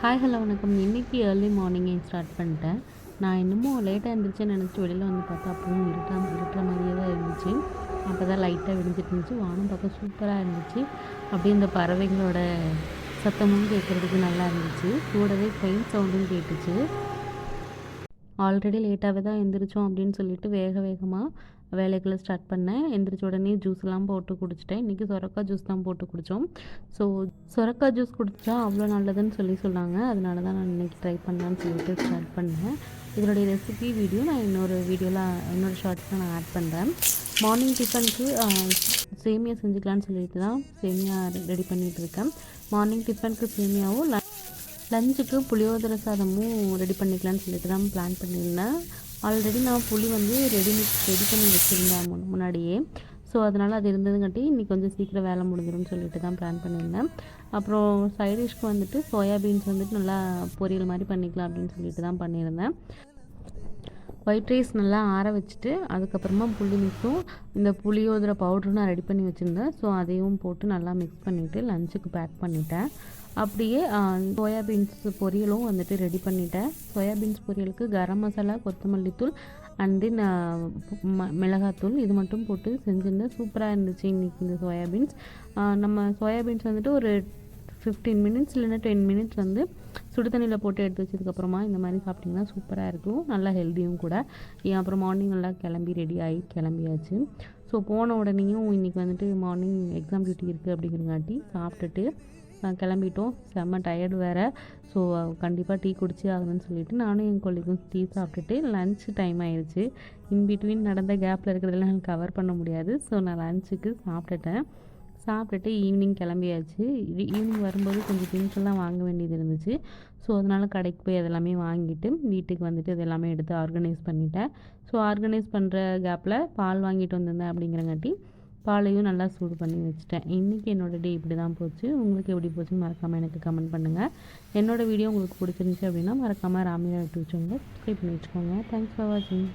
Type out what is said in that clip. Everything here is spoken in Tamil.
ஹாய் ஹலோ வணக்கம். இன்றைக்கி ஏர்லி மார்னிங்கே ஸ்டார்ட் பண்ணிட்டேன். நான் இன்னமும் லேட்டாக இருந்துச்சுன்னு நினச்சி வெளியில் வந்து பார்த்தா அப்பவும் இருட்டுற மாதிரியே தான் இருந்துச்சு. அப்போ தான் லைட்டாக விடிஞ்சிட்டு இருந்துச்சு. வானம் பார்க்க சூப்பராக இருந்துச்சு. அப்படியே இந்த பறவைங்களோட சத்தமும் கேட்குறதுக்கு நல்லா இருந்துச்சு. கூடவே ட்ரெயின் சவுண்டும் கேட்டுச்சு. ஆல்ரெடி லேட்டாகவே தான் எந்திரிச்சோம் அப்படின்னு சொல்லிட்டு வேகமாக வேலைகளை ஸ்டார்ட் பண்ணேன். எந்திரிச்ச உடனே ஜூஸ்லாம் போட்டு குடிச்சிட்டேன். இன்றைக்கி சொரக்காய் ஜூஸ் தான் போட்டு குடித்தோம். ஸோ சொரக்காய் ஜூஸ் குடித்தா அவ்வளோ நல்லதுன்னு சொன்னாங்க. அதனால தான் நான் இன்றைக்கி ட்ரை பண்ணலான்னு சொல்லிட்டு ஸ்டார்ட் பண்ணேன். இதனுடைய ரெசிபி வீடியோ நான் இன்னொரு ஷார்ட்ஸில் நான் ஆட் பண்ணுறேன். மார்னிங் டிஃபனுக்கு சேமியா செஞ்சுக்கலான்னு சொல்லிட்டு தான் சேமியா ரெடி பண்ணிகிட்டு இருக்கேன். மார்னிங் டிஃபனுக்கு சேமியாவும் லஞ்சுக்கு புளியோதரை சாதமும் ரெடி பண்ணிக்கலான்னு சொல்லிட்டு தான் பிளான் பண்ணியிருந்தேன். ஆல்ரெடி நான் புளி வந்து ரெடி பண்ணி வச்சுருந்தேன் முன்னாடியே. ஸோ அதனால் அது இருந்ததுங்காட்டி இன்றைக்கி கொஞ்சம் சீக்கிரம் வேலை முடிஞ்சிடும்னு சொல்லிட்டு தான் பிளான் பண்ணியிருந்தேன். அப்புறம் சைடிஷ்க்கு வந்துட்டு சோயாபீன்ஸ் வந்துட்டு நல்லா பொரியல் மாதிரி பண்ணிக்கலாம் அப்படின்னு சொல்லிட்டு தான் பண்ணியிருந்தேன். ஒயிட் ரைஸ் நல்லா ஆற வச்சுட்டு அதுக்கப்புறமா புளி மிக்ஸும் இந்த புளியோதரை பவுடரும் நான் ரெடி பண்ணி வச்சுருந்தேன். ஸோ அதையும் போட்டு நல்லா மிக்ஸ் பண்ணிவிட்டு லஞ்சுக்கு பேக் பண்ணிட்டேன். அப்படியே சோயாபீன்ஸ் பொரியலும் வந்துட்டு ரெடி பண்ணிட்டேன். சோயாபீன்ஸ் பொரியலுக்கு கரம் மசாலா, கொத்தமல்லி தூள் அண்ட் தென் மிளகாத்தூள் இது மட்டும் போட்டு செஞ்சுருந்தேன். சூப்பராக இருந்துச்சு இன்றைக்கி இந்த சோயாபீன்ஸ். நம்ம சோயாபீன்ஸ் வந்துட்டு ஒரு 15 மினிட்ஸ் இல்லைன்னா 10 மினிட்ஸ் வந்து சுடு தண்ணியில் போட்டு எடுத்து வச்சதுக்கப்புறமா இந்த மாதிரி சாப்பிட்டிங்கன்னா சூப்பராக இருக்கும். நல்லா ஹெல்த்தியும் கூட. அப்புறம் மார்னிங் நல்லா ரெடி ஆகி கிளம்பியாச்சு. ஸோ போன உடனேயும் இன்றைக்கி வந்துட்டு மார்னிங் எக்ஸாம் டியூட்டி இருக்குது அப்படிங்கிறங்காட்டி சாப்பிட்டுட்டு கிளம்பிட்டோம். செம்ம டயர்டு வேறு. ஸோ கண்டிப்பாக டீ குடிச்சே ஆகணும்னு சொல்லிவிட்டு நானும் என் கொல்லிக்கும் டீ சாப்பிட்டுட்டு லன்ச் டைம் ஆயிடுச்சு. இன்பிட்வீன் நடந்த கேப்பில் இருக்கிறதெல்லாம் எனக்கு கவர் பண்ண முடியாது. ஸோ நான் லன்ச்சுக்கு சாப்பிட்டுட்டு ஈவினிங் கிளம்பியாச்சு. ஈவினிங் வரும்போது கொஞ்சம் திங்ஸ் எல்லாம் வாங்க வேண்டியது இருந்துச்சு. ஸோ அதனால் கடைக்கு போய் அதெல்லாமே வாங்கிட்டு வீட்டுக்கு வந்துட்டு இது எல்லாமே எடுத்து ஆர்கனைஸ் பண்ணிட்டேன். ஸோ ஆர்கனைஸ் பண்ணுற கேப்பில் பால் வாங்கிட்டு வந்திருந்தேன் அப்படிங்கிறங்காட்டி பாலையும் நல்லா சூடு பண்ணி வச்சுட்டேன். இன்றைக்கி என்னோடய டே இப்படி தான் போச்சு. உங்களுக்கு எப்படி போச்சுன்னு மறக்காமல் எனக்கு கமெண்ட் பண்ணுங்கள். என்னோடய வீடியோ உங்களுக்கு பிடிச்சிருந்துச்சி அப்படின்னா மறக்காமல் ராமியா யூடியூப் சேனலை சப்ஸ்கிரைப் பண்ணி வச்சுக்கோங்க. தேங்க்ஸ் ஃபார் வாட்சிங்.